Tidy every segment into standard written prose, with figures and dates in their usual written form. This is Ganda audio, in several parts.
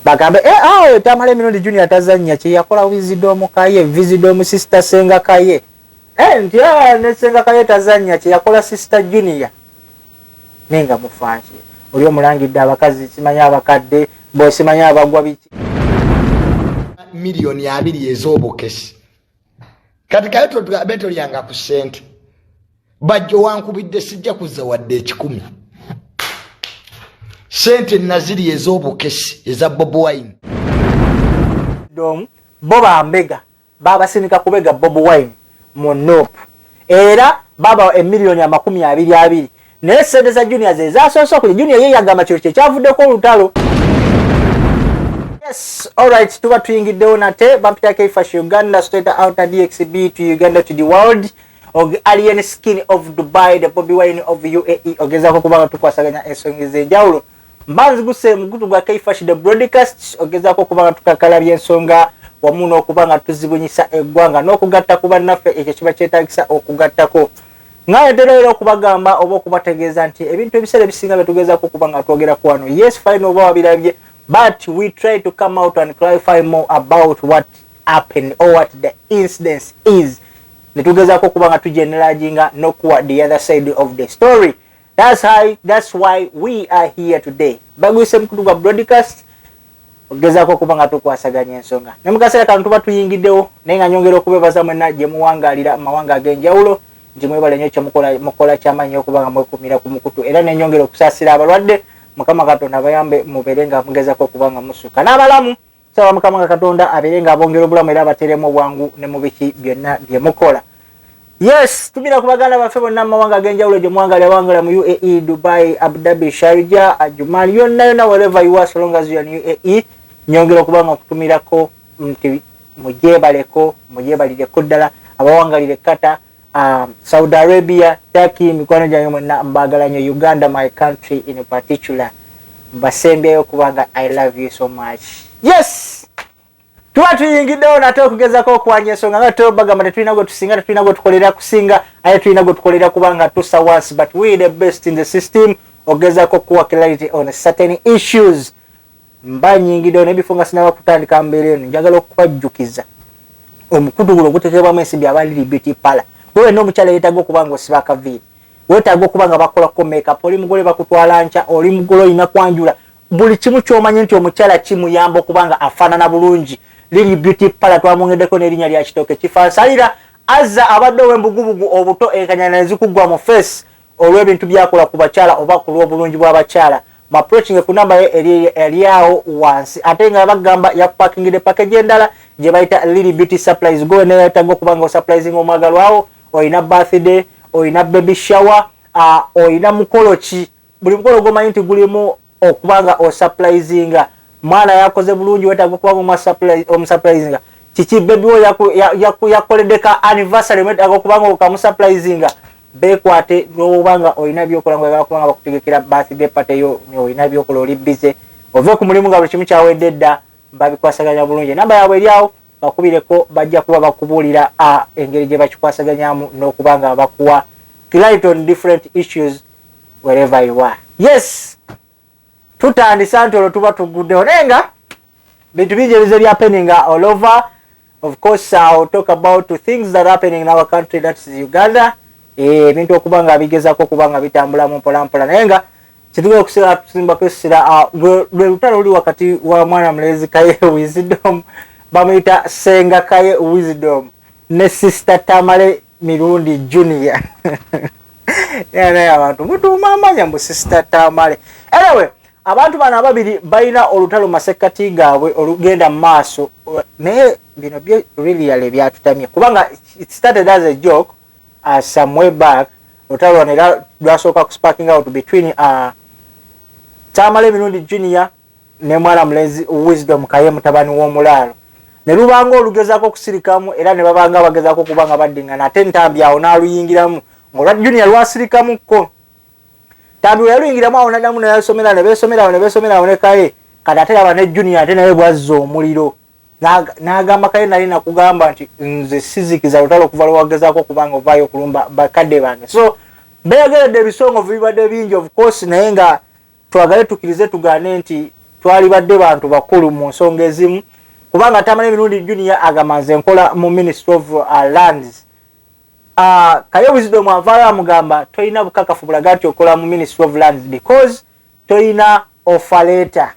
bagambe Tamale Mirundi JR tazanya kye yakola Wisdom Kaye Wisdom sister Senga Kaye ntia ne Senga Kaye tazanya kye yakola sister Junior nenga mufanshi oli omulangidde abakazi simanya abakadde bo simanya abagwa biki milioni 2 ez'obukesi kati kayo beto lyanga ku sente bajjo wankubidde sijja kuza wadde 10 sente naziri ez'obukesi eza Bobo Wine dom boba mbega baba sinika kubega Bobo Wine monop era baba emilioni 22 ne sente za Junior zezasoso ku Junior ye yagamba kyo kyavudde ko lutalo. Yes, alright, tuba tuyingiddewo nate bampita Kaye Uganda straight out DXB to Uganda to the world. Alien skin of Dubai, the Bobi Wine of UAE. Ogezako kubanga tukwasaganya ensonga ez'enjawulo. Mbanzi guse mugutu gwa Kaye the broadcast. Ogezako kubanga tukakalabya ensonga wamu n'okubanga tuzibunyisa eggwanga n'okugatta kuba naffe ekyo kiba kyetaagisa okugattako. Ngaye dero okubagamba oba okubategeeza nti ebintu ebiseera ebisinga betugezako kubanga twogera ku wano. Yes, fine oba wabirabye. But we try to come out and clarify more about what happened or what the incident is. Netugezako kubanga tugeneralizing no kuwa the other side of the story. That's why we are here today. Baguse mkutuga broadcast ogezako kubanga tukwasaganya ensonga. Nemukasera kanu tuba tuyingiddewo nenga nyongera okubebaza mwenna gye muwangalira amawanga ag'enjawulo njimwebale nnyo kye mukola ky'amanyi okubanga mwekumira ku mukutu era nenyongera okusaasira abalwadde Mukama Katonda abayambe muberenga mugezako kubanga musuka n'abalamu sawa Mukama Katonda aberenga abongera obulamu era abateremu bwangu ne mubiki byonna bye mukola. Yes, tumira kubaganda baffe bonna amawanga ag'enjawulo gye muwangalira wangala mu UAE, Dubai, Abu Dhabi, Sharjah, Ajman, yonna wherever you are so long as you are in UAE nyongera kubanga okutumirako nti mujebalireko ddala abawangalire Qatar, Saudi Arabia, Turkey, mikwano gyange mwenna mbagala nnyo, Uganda, my country in particular. Mbasembyeyo kubanga I love you so much. Yes! Tuba tuyingiddewo nate okugezako okuwanya ensonga nga tobagamba tetulina gwe tusinga tetulina gwe tukolera kusinga aye tulina gwe tukolera kubanga tusa once but we the best in the system ogezako kuwa clarity on certain issues. Mbanyingiddewo nebifo nga sinaba kutandika mbeera eno njagala okubajjukiza omukutu guno guteekebwamu ensimbi abaliri beauty parlor. Wewe no mukyala yetaaga okubanga osiba kaviiri wetaaga okubanga bakolako makeup oli mugole bakutwala nca oli mugole olina kwanjula buli kimu ky'omanyi nti omukyala kimuyamba okubanga afaanana bulungi. Lili beauty parlor twamwongeddeko n'erinnya lya kitooke kifansalira azza abadde ow'embugubugu obuto enkanyana ezikuggwa mu face olw'ebintu byakola ku bakyala oba ku lw'obulungi bw'abakyala. Approaching ku namba eri awo wansi ate nga bagamba yakupakingidde package endala gye bayita Lili Beauty Supplies. Go ne yetaaga okubanga osurprising omwagalwawo oyina birthday, oyina baby shower, oyina mukolo ki buli mukolo gomanyi nti gulimu okubanga osurprisinga mwana yakoze bulungi wetaaga okubanga omusurprisinga kiki baby wo yakoleddeka anniversary wetaaga okubanga okamusurprisinga bekwate n'obanga oyina byokola nga kubanga bakutegekera birthday party yo oyina byokola oli busy ove ku mulimu nga buli kimu kyawedde dda babikwasaganya bulungi. Namba yaabwe eryawo bakubireko bajja kuba bakubuulira engeri gye bakikwasaganyamu n'okubanga bakuwa clarity on different issues wherever you are. Yes, tutandisa nti olwo tuba tuguddeho nenga bintu bingi ebize happening all over. Of course, I'll talk about things that are happening in our country, that is Uganda. Bintu okubanga bigezako kubanga bitambula mu mpolampola nenga kitugenda kusira tusimba kwesira lwe lutalo luli wakati wa mwana mulezi Kaye Wisdom bamuyita Senga Kaye Wisdom ne sister Tamale Mirundi JR. Yana abantu mutuma amanya mu sister Tamale. Anyway, abantu bana ababiri bayina olutalo masekati gaabwe olugenda maaso naye bino bye really byatutamye kubanga it started as a joke some way back. Olutalo nera lwasooka kusparking out between Tamale Mirundi JR ne mwana mulezi Wisdom Kaye mutabani w'omulaalo ne lubanga olugezako okusirikamu era ne babanga bagezako kubanga baddingana ate ntambi awo n'aluyingiramu ng'olwa Junior lwasirikamuko tambi yaluyingiramu awo naddamu neyasomera ne beesomera ne Kaye kati ate laba ne Junior ate naye bwazza omuliro n'agamba Kaye nali nakugamba nti nze sizikiza lutalo okuva lwagezako kubanga ovaayo okulumba bakadde bange. So beegeredde ebisongovu bibadde bingi of course naye nga twagale tukirize tugaane nti twali badde bantu bakulu mu nsonga ezimu kubanga Tamale Mirundi Jr agamanze nkola mu Ministry of Lands. Kaye Wisdom avaayo amugamba toyina bukakafu bulaga nti okola mu Ministry of Lands because toyina offer letter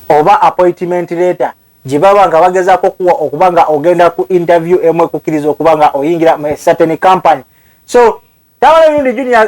oba appointment letter jibaba nga bagezaako kuwa okubanga ogenda ku interview emwe kukiriza okubanga oyingira mu certain company. So Tamale Mirundi Jr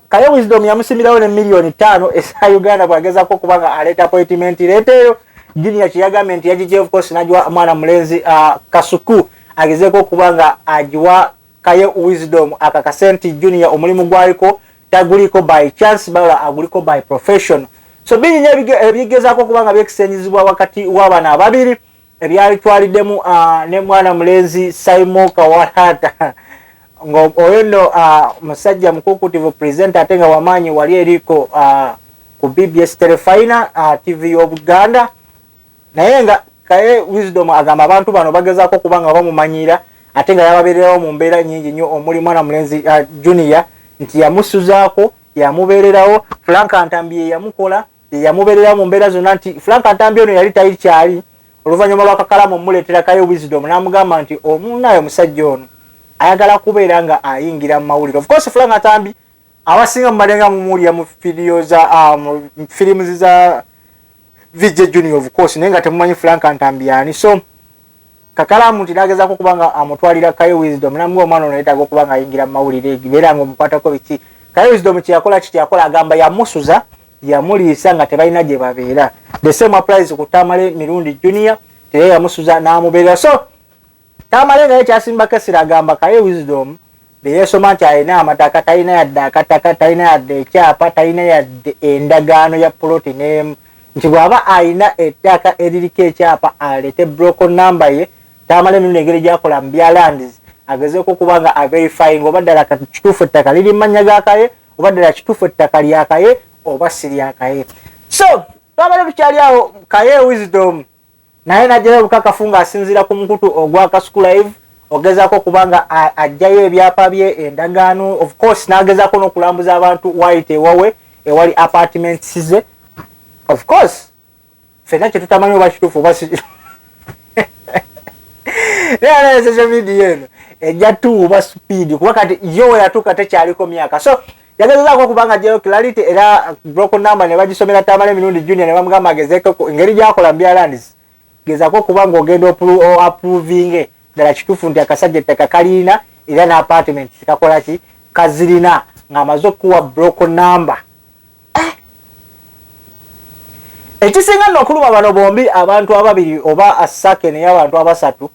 Kaye Wisdom yamusimirawo ne million 5 esa Uganda bwagezaako kubanga aleta appointment letter Junior chiyagamenti yajije of course najwa mwana mulenzi Kasuku agezeko kubanga ajwa Kaye Wisdom akakasenti Junior omulimu gwaliko taguliko by chance bala aguliko by profession. So binye ebigezako kubanga byekisenyizibwa wakati wabana ababiri ebyali twaliddemu ne mwana mulenzi Saimo Kawalata ngo oyeno musajja mukukutivu presenter atenga wamanyi wali eriko ku BBS Telefina TV y'Obuganda. Naye nga Kaye Wisdom agamba abantu bano bagezaako kubanga bamumanyira ate nga yababeererawo mu mbeera nyingi nnyo omuli mwana mulenzi Junior nti yamusuzaako yamubeererawo Frank Antambi yamukola yamubeerera mu mbeera zonna nti Frank Antambi ono yali tayikyali oluvannyuma lw'akakalamu omuleetera Kaye Wisdom n'amugamba nti omunayo musajja ono ayagala kubeera nga ayingira mu mawulire. Of course Frank Antambi abasinga mumalenga mumuwulira mu fidiyo za firimu za VJ Junior of course nenga temumanyi Frank Antambi yani. So kakalamu ntinageza ko kubanga amutwalira Kaye Wisdom namwe omwana onayitaga kubanga ayingira mu mawulire gibeera ngo mukwatako biki. Kaye Wisdom kyakola agamba yamusuza yamuliisa nga tebalina gye babeera. The same applies ku Tamale Mirundi Jr teye yamusuza n'amubeera. So Tamale nga ekyasimba kesira agamba Kaye Wisdom beyesoma nti alina amataka talina yadde akataka talina yadde ekyapa talina yadde endagaano ya ploti ne nti bwaba alina ettaka eririko ekyapa alete broken number ye Tamale Mirundi engeri gyakola mu bya lands agezeeko kubanga averifying oba ddala kituufu ettaka liri mu mannya ga Kaye oba ddala kituufu ettaka lya Kaye oba si lya Kaye. So twabale tukyali awo Kaye Wisdom naye najjayo bukakafu ng'asinziira ku mukutu ogwa Kasuku Live ogezaako kubanga ajjayo ebyapa bye endagaano of course n'agezaako n'okulambuza abantu waite ewawe ewali apartments ze. Of course fena kye tutamanyi oba kituufu oba si naye social media eno ejja tuuba speed kuba kati yo yatuuka tekyaliko myaka. So yagezaako kubanga ajjayo clarity era broken number ne bagisomera Tamale Mirundi Jr ne bamugamba agezeeko engeri gyakola mu bya lands gezaako kubanga ogenda approving ddala kituufu nti akasajja ettaka kalina era na apartment kakola ki kazirina ng'amaze okuwa broken number. Ekisinga nno okuluma bano bombi abantu ababiri oba asake naye abantu abasatu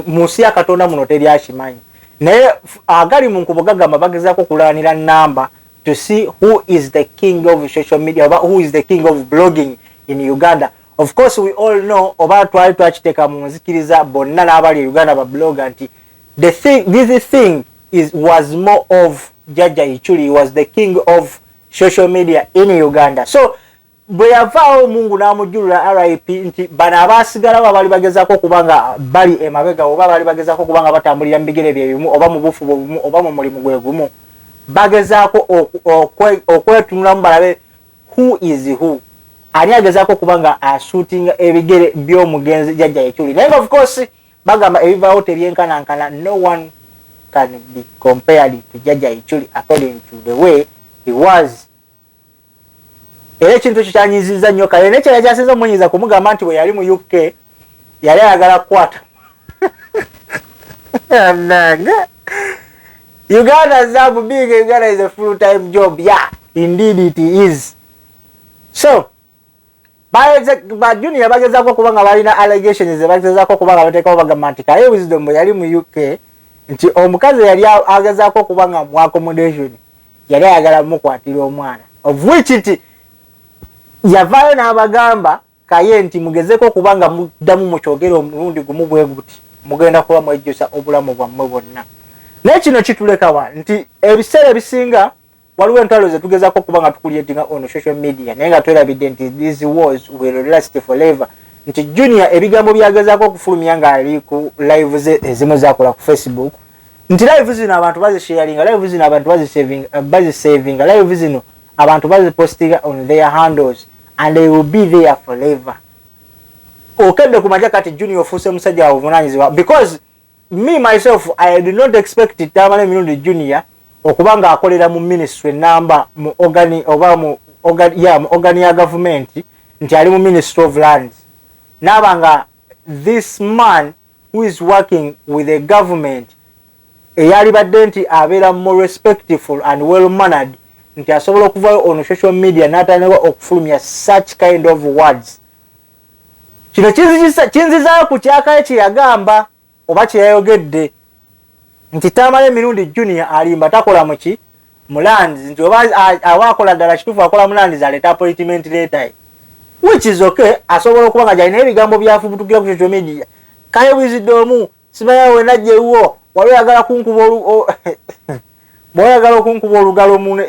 mu nsi ya Katonda muno teri akimanyi naye agali mu nkubo gagamba bagezaako kulwanira namba to see who is the king of social media oba who is the king of blogging in Uganda. Of course we all know oba twali twakiteeka mu nzikiriza bonna n'abali Uganda ba blogger nti this thing was more of Jaja Ichuli was the king of social media in Uganda. So bwe yavaawo Mungu n'amujjulula RIP nti bano abaasigalawo abali bagezaako kubanga bali emabega oba bali bagezaako kubanga batambulira mu bigere bye bimu oba mu bufu bumu oba mu mulimu gwe gumu bagezaako okwetunulamu balabe who is who ani agezaako kubanga ashootinga ebigere by'omugenzi Jajja Ichuli. Naye of course bagamba ebivaawo tebyenkanankana no one can be compared to Jajja Ichuli according to the way he was. Era ekintu kyanyiziza nnyo Kaye nekyala kyasinza omunyiza kumugamba nti bwe yali mu UK yali ayagala kukwata Uganda is big. Uganda is a full-time job. Yeah, indeed it is. So Junior bagezaako kubanga balina allegations bagezaako kubanga bateekawo bagamba nti Kaye Wisdom yali mu UK nti omukazi yali agezaako kubanga mu accommodation yali ayagala mukwatira omwana of which nti yavaayo n'abagamba Kaye nti mugezeeko kubanga muddamu mukyogere omulundi gumu bwe guti mugenda kuba mwejjusa obulamu bwammwe bwonna. Naye kino kitulekawa nti ebiseera ebisinga waliwo entalo ze tugezaako kubanga tukulyetinga on social media naye nga twerabidde nti these wars will last forever nti Junior ebigambo byagezaako okufulumya ng'ali ku live ze ezimu zakola ku Facebook nti live zino abantu bazisharinga, live zino abantu bazisavinga, live zino abantu bazipostinga on their handles and they will be there forever. Okende kumaja kati Junior ofuse musajja wa vunanyizibwa, because me myself I did not expect Tamale Mirundi JR okubanga akolera mu ministry number mu organi ya government nti ali mu Ministry of Lands. Nabanga this man who is working with the government eyali badde nti abeera more respectful and well mannered nti asobola okuvayo on social media n'atandika okufulumya such kind of words. Kino kinzizaayo ku kyakaye kye yagamba oba kye yayogedde nti Tamale Mirundi JR alimba takola muki mu lands, nti oba awakola ddala kituufu akola mu lands aleta appointment letter, which is okay. Asobola okuba nga jalina ebigambo byafubutukira ku social media. Kaye Wisdom simanya we najjewo wali yagala kunkuba boyagala okunkuba olugalo mune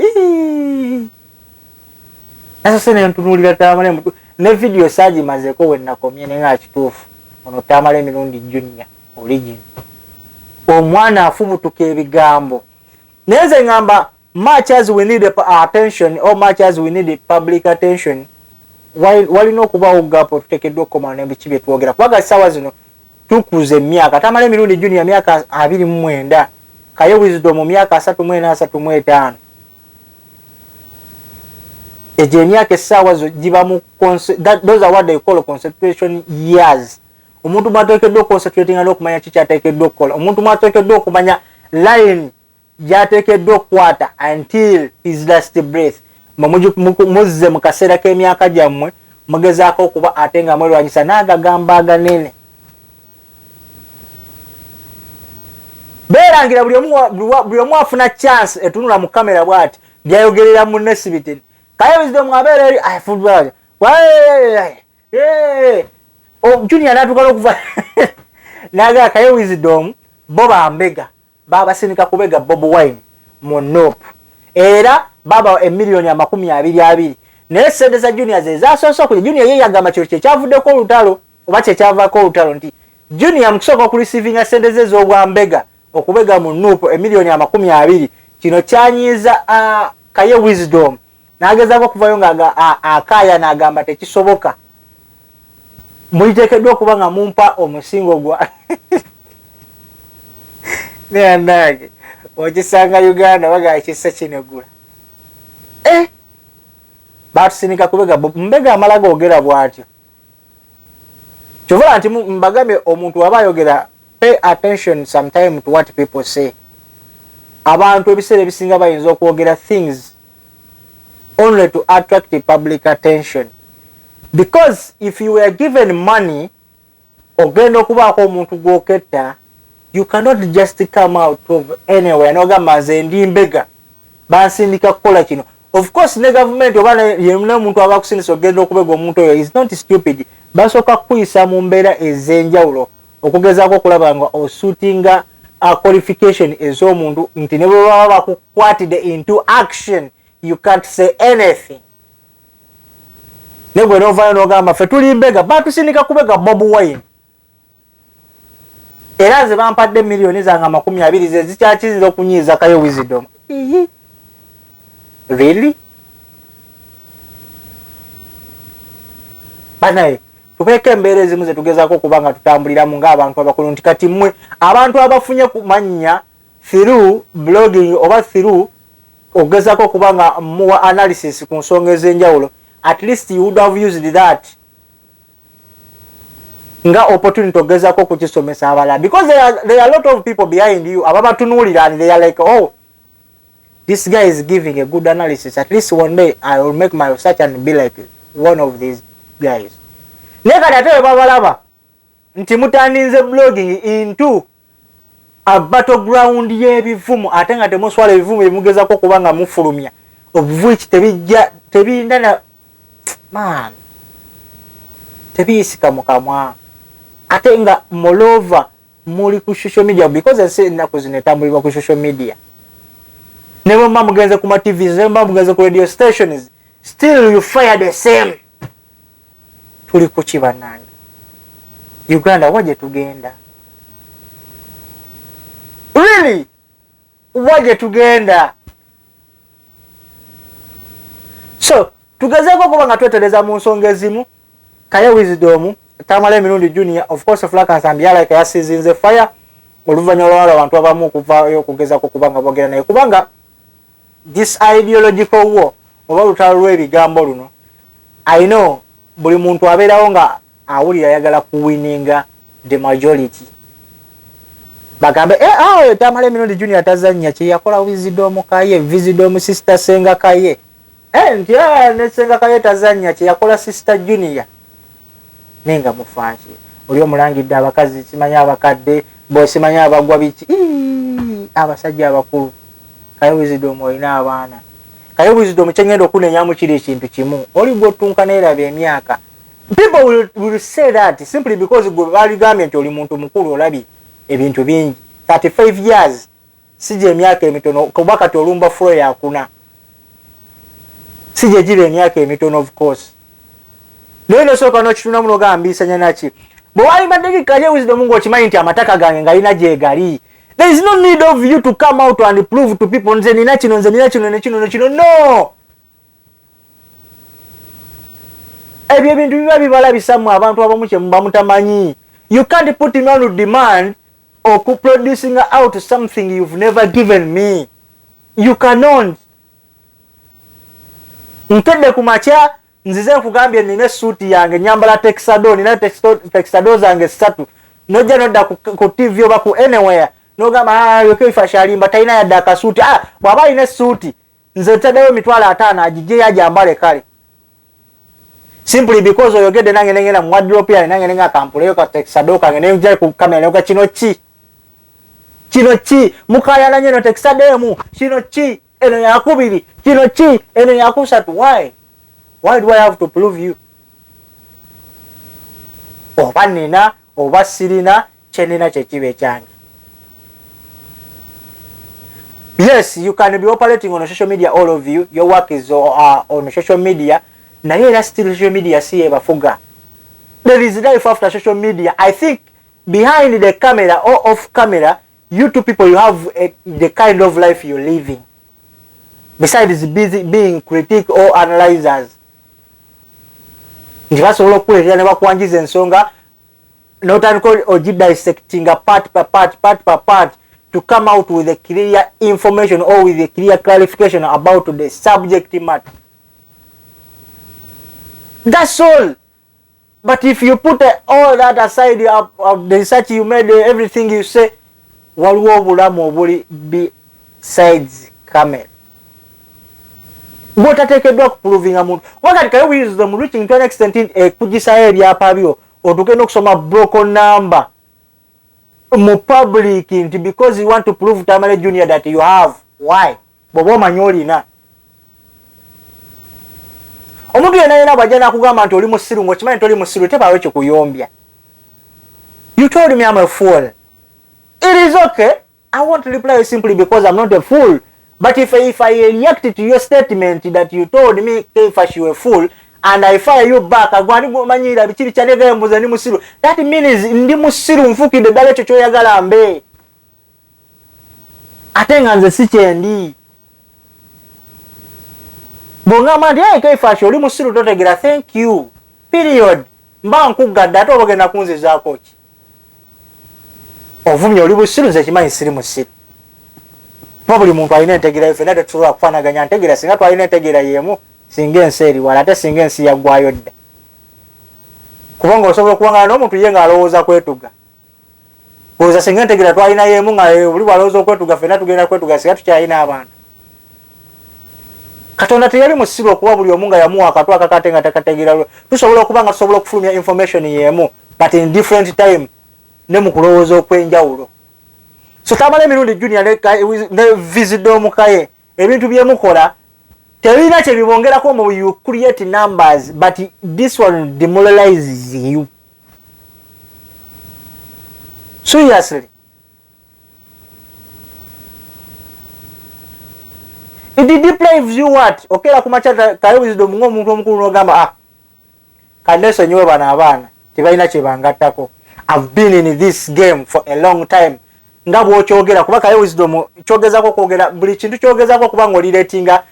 asa sene ntunulira Tamale mutu ne video saji mazeko we nakomye nga kituufu ono Tamale Mirundi JR origin omwana afubutuka ebigambo. Neze ngamba much as we need attention or much as we need public attention, wali no kuba ugapo tutekeddwa okoma n'ebiki bye twogera kubaga sawa zino tukuze myaka. Tamale Mirundi JR myaka 29, Kaye Wisdom myaka 34-35. Eje myaka sawa zo jiba mu those are what they call concentration years. Omuntu mwatekeddwa concentrating and okumanya chichi atekeddwa okukola. Omuntu mwatekeddwa okumanya line yatekeddwa okukwata until his last breath. Muzze mu kaseera k'emyaka gyammwe mugezaako okuba ate nga mwerwanyisa n'agagamba aganene. Beerangira buli omu afuna chance etunula mu kamera bw'ati byayogerera mu nesibiti. Kaye Wisdom abeera eri football. Junior natuka okuva naga Kaye Wisdom boba ambega baba sinika kubega Bob Wine monop era baba emiliyoni ya 22 naye sente za Junior ze zasoso kuli Junior ye yagamba kyo kyavudde ko olutalo oba kye kyava ko olutalo nti Junior mkusoko ku receiving sente ze z'obwambega okubega monop emiliyoni ya 20 kino kyanyiza Kaye Wisdom nagezako kuvayo nga akaya nagamba tekisoboka mulitekeddwa okuba nga mumpa omusingo gwa neandage okisanga Uganda baga ekisa kinegula batusinika kubega mbega amalaga ogera bwatyo kyovula nti mbagambe omuntu aba ayogera pay attention sometime to what people say. Abantu ebiseera ebisinga bayinza okwogera things only to attract the public attention. Because if you were given money ogenda okubaako omuntu gwoketta, you cannot just come out of anywhere nogamba nze ndi mbega bansindika kukola kino. Of course ne government oba yemuna omuntu abakusindisa ogenda okubega omuntu oyo is not stupid, basooka kuyisa mu mbeera ez'enjawulo okugezaako okulaba nga osuutinga qualification ez'omuntu nti ne bwe baba bakukwatidde into action you can't say anything. Negwe novayo nogamba fe tuli mbega batusindika kubega Bob Wine era ze bampadde miliyoni zanga 20 ze zikyakizira okunyiiza Kaye Wisdom. Really? Banaye tubeke embeera ezimu ze tugezaako kubanga tutambuliramu ng'abantu abakulu nti kati mmwe abantu abafunye kumanya through blogging oba through ogezaako kubanga muwa analysis ku nsonga ez'enjawulo, at least you would have used that nga opportunity ogezaako kukisomesa abalala, because there are a lot of people behind you ababatunuulira and they are like, oh, this guy is giving a good analysis, at least one day I will make my research and be like one of these guys. Nekati ate babalaba nti mutandinze blogging into a battleground y'ebivumu ate nga temuswala ebivumu ebimugezaako kubanga mufulumya, of which tebindana man tebiyisika mu kamwa ate nga moreover muli ku social media, because ensi ennaku zino etambulibwa ku social media. Ne bwe mba mugenze ku ma TVs, ne bwe mugenze ku radio stations, still you fire the same. Tuli ku kibanani Uganda waje tugenda. Really? waje tugenda. So tugezeeko kuba nga twetereza mu nsonga ezimu. Kaye Wisdom, Tamale Mirundi JR, of course Flakas and Yalike yasizinze fire oluvannyuma lw'abantu abantu abamu okuvaayo okugezaako kubanga boogera naye kubanga this ideological war oba olutalo lw'ebigambo luno, I know buli muntu abeerawo nga awulira ayagala kuwininga the majority. Bagambe Tamale Mirundi JR tazannya kye yakola Wisdom Kaye, Wisdom sister Senga Kaye. Nti ne Senga Kaye tazannya kye yakola sister Junior. Nenga mufanshi. Oli omulangidde abakazi simanya abakadde, bo simanya abagwa biki. Abasajja abakulu. Kaye Wisdom olina abaana. Kaye Wisdom kyengenda okunenyamu kiri ekintu kimu. Oli gwotunka n'eraba emyaka. People will say that simply because baligambye nti oli muntu mukulu olabi ebintu bingi. 35 years sije emyaka emitono kuba kati olumba flow yakuna. Sije jire emyaka emitono of course. Neno soka no kituna muno gambisanya nachi. Bo wali madeki Kaye Wisdom ngo chimanyi nti amataka gange ngalina je gali. There is no need of you to come out and prove to people nze nina kino no. Ebyo bintu biba bibala bisamu abantu abamu kye mutamanyi. You can't put me on demand or producing out something you've never given me. You cannot. Nkende kumacha nzize nkugambye nina suit yange nyambala texado nina texado zange 3 noja noda ku TV oba ku anywhere nogamba yokefa shalimba taina ya daka suit bwaba ine suit nze tadewe mitwala 5 ajije yajambale kale simply because oyogede nange nengena mwadrope ya nange nenga kampuleyo ka texado kange nenje ku kamera ka kino chi mukaya nanye no texado mu kino chi eno yakubiri kino chi eno yakusatu. Why do I have to prove you? Oba nina oba sirina chenina chekibe change. Yes, you can be operating on social media, all of you. Your work is on social media. Na yera still social media si ebafuga. There is life after social media. I think behind the camera or off camera, you two people, you have the kind of life you're living. Besides busy being critic or analyzers. Ndibasobola okuleetera ne bakwanjiza ensonga n'otandika dissecting part per part to come out with a clear information or with a clear clarification about the subject matter. That's all. But if you put all that aside of the research you made, everything you say, waliwo obulamu obuli besides camera. What atekedwa proving amuntu wakati Kaye Wisdom reaching to an extent kujisa ebyapa byo otugenda okusoma broken number mu public because you want to prove Tamale Junior that you have. Why? Bobo manyolina omuntu yena bwajana kugamba nti oli musiru ngokimanyi nti oli musiru tebawe kyo kuyombya. You told me I'm a fool. It is okay. I won't reply simply because I'm not a fool. But if I react to your statement that you told me if you were a fool and I fire you back, that means ndi musiru mfukide dale chocho yagala mbe. Atenga nze sichendi. Bonga mandi if oli musiru totegera thank you. Period. Mba nkugadde ate obogenda kunzizaako ki. Ovumye oli musiru nze kimanyi siri musiru. Probably muntu alina entegera ife nate tusobola kufaanaganya ntegera singa twalina entegera yemu singa ensi eri wala ate singa ensi yaggwayo dda. Kubanga osobola okuwangana n'omuntu ye ng'alowooza kwetuga. Kuwooza singa entegera twalina yemu nga buli bwalowooza okwetuga ffenna tugenda kwetuga singa tukyalina abantu. Katonda teyali musiru okuba buli omu nga yamuwa akatwa akakate nga takategera. Tusobola okuba nga tusobola okufulumya information yemu but in different time ne mu kulowooza okwenjawulo. So Tamale Mirundi JR ne Wisdom Kaye ebintu byemukola tebirina kye bibongerako mu you create numbers but this one demoralizes you. Seriously. It deprives you what? Okay, kumacha Kaye Wisdom ng'omuntu omukulu n'ogamba kandeso nyowe bana abaana tebalina kye bangattako. I've been in this game for a long time. nga bw'okyogera kuba Kaye Wisdom kyogezako kwogera buli kintu kyogezako kuba ng'oliretinga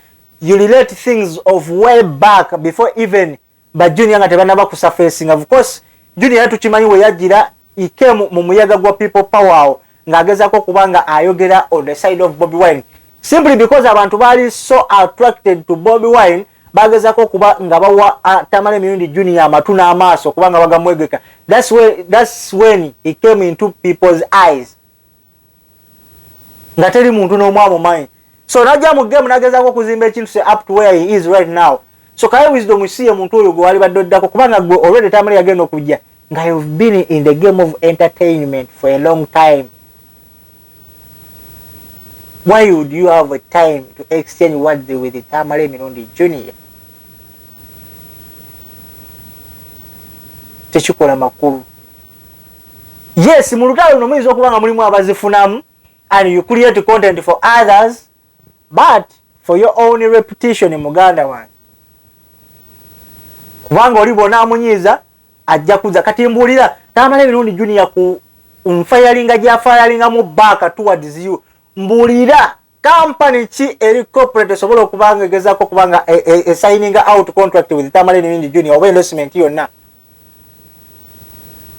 you relate things of way back before even ba Junior nga tebanaba ku surfacing. Of course Junior tukimanyi we yajira he came mu muyaga gwa people power ng'agezako kubanga ayogera on the side of Bobi Wine simply because abantu bali so attracted to Bobi Wine bagezako kuba nga bawa Tamale Mirundi Junior amatuna amaaso kubanga bagamwegeka. That's when he came into people's eyes nga teri muntu n'omwamu manyi. So najja mu game nagezako kuzimba ekintu se up to where he is right now. So Kaye Wisdom siye muntu oyo gwe wali baddako kubanga gwe already Tamale yagenda okujja nga you've been in the game of entertainment for a long time. Why would you have a time to exchange words with the Tamale Mirundi Jr.? Tekikola makulu. Yes, mu lutalo no muyinza okubanga mulimu abazifunamu and you create content for others, but for your own reputation in Muganda one. Kubanga oli bona amunyiza ajja kuza kati mbulira Tamale Mirundi Junior ku unfayalinga jafayalinga mu back towards you. Mbulira company chi eri corporate sobola okubanga gezako kubanga signing out contract with Tamale Mirundi Junior oba investment yonna.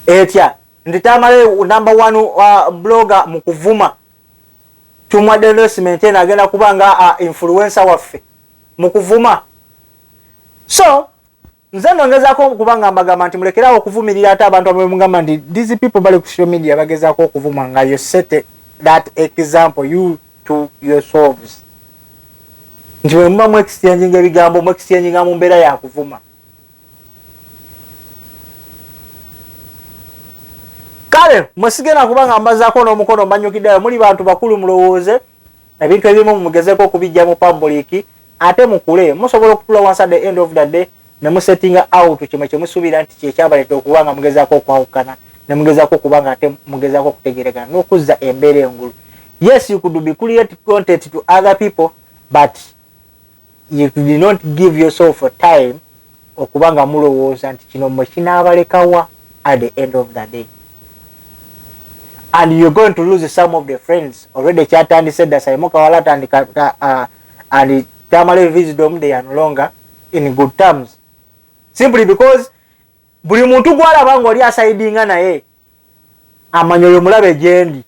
Etya ndi Tamale number 1 blogger mu kuvuma tumwa investment ena agenda kubanga influencer waffe mu kuvuma. So nze nongezako kubanga mbagamba nti mulekerawo okuvumirira ate abantu abamugamba nti these people bali ku social media bagezako okuvuma nga you set that example you to yourselves. Nti bwe muba mu exchange ebigambo mu exchange nga mu mbeera ya kuvuma. Kale musigena kubanga mbazaako n'omukono mbanyukiddayo muli bantu bakulu mulowooze ebintu ebimu mugezeko okubijja mu public ate mukule musobola okutula wansi at the end of the day ne musettinga out kimwe kye musuubira nti kyekyabaleeta okubanga mugezaako okwawukana ne mugezaako okubanga ate mugezaako okutegeregana n'okuzza embeera engulu. Yes, you could be create content to other people, but you did not give yourself a time okubanga mulowooza nti kino mwe kinaabalekawa at the end of the day. And you're going to lose some of the friends. Already Chatandi said that Saimoka Walata and Tamale Wisdom, they are no longer in good terms. Simply because buli muntu gwalaba ng'oli asidinga naye amanyolo mulabe jendi.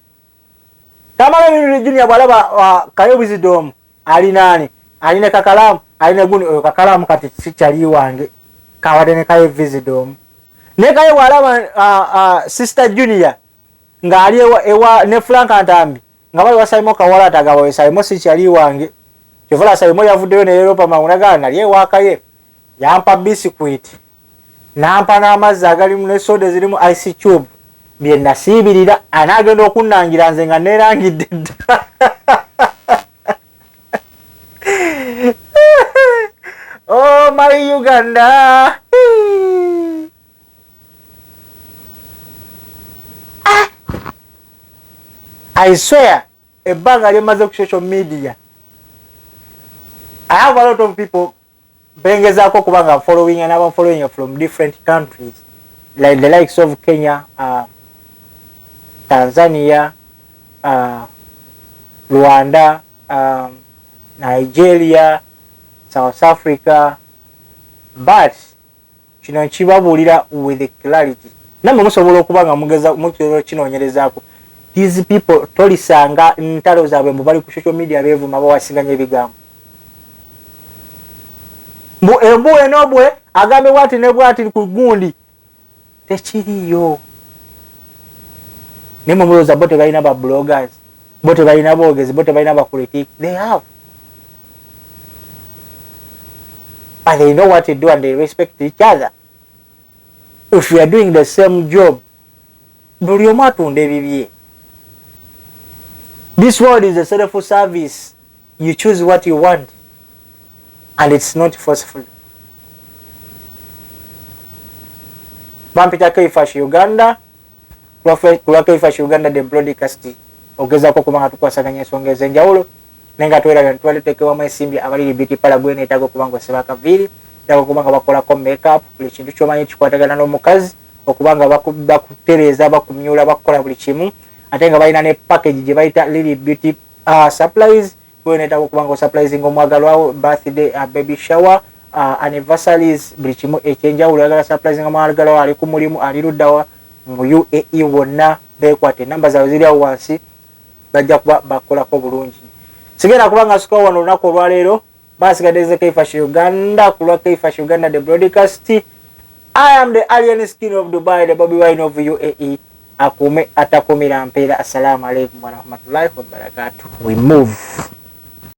Tamale Mirundi Junior bwalaba Kaye Wisdom alinani aline kakalamu aline guni kakalamu kati sikyali wange kawade ne Kaye Wisdom ne Kaye bwalaba Sister Junior ngali ewa ne Frank Antambi nga bali wasayimo kawala tagawa sayimo sikyali wange kyovola sayimo yavuddeyo ne Europa mawunaga nali ewa Kaye yampa biscuit nampa n'amazzi agali mu soda zirimu ice cube bye nasiibirira anagenda okunnangira nze nga neerangidde oh my Uganda. I swear, a bag of social media. I have a lot of people following and I'm following from different countries, like the likes of Kenya, Tanzania, Rwanda, Nigeria, South Africa, but kino kibabulira with clarity. Namwe musobola okubanga mugeza mukiro kino onyerezako. These people tolisanga ntalo zaabwe mubali ku social media bevuma bawasiganya ebigambo. Embu enobwe agambe wati ne bwati ku gundi tekiriyo. Nemo muloza bote balina ba bloggers, bote balina bogezi, bote balina ba politics. They have. But they know what to do and they respect each other. If you are doing the same job, this world is a self-service. You choose what you want. And it's not forceful. Bampita Kaifash Uganda. Kula Kaifash Uganda the broadcast. Ogeza ko kubanga tukwasaganya ensonga enjawulo. Nenga twera twali tekewa maisimbi abali biti pala bwene etago kubanga sebaka vili. Tago kubanga bakola ko makeup. Buli kintu kyomanyi kikwatagana n'omukazi. Okubanga bakutereza bakumyula bakola buli kimu. ate nga balina ne package gye bayita Lily Beauty supplies kwonetaako kubanga surprising omwagalwawo birthday baby shower anniversaries buli kimu ekyenjawulo yagala surprising omwagalwawo ali ku mulimu ali luddawa mu UAE wonna beekwate namba zaabwe ziri awo wansi bajja kuba bakolako bulungi sigenda kubanga asukawo wano olunaku olwaleero basigadde Kaye Fashion Uganda ku lwa Kaye Fashion Uganda the broadcast. I am the alien skin of Dubai, the Bobby Wine of UAE. Akume atakumira mpera. Assalamu alaikum wa rahmatullahi wa barakatuh. We move.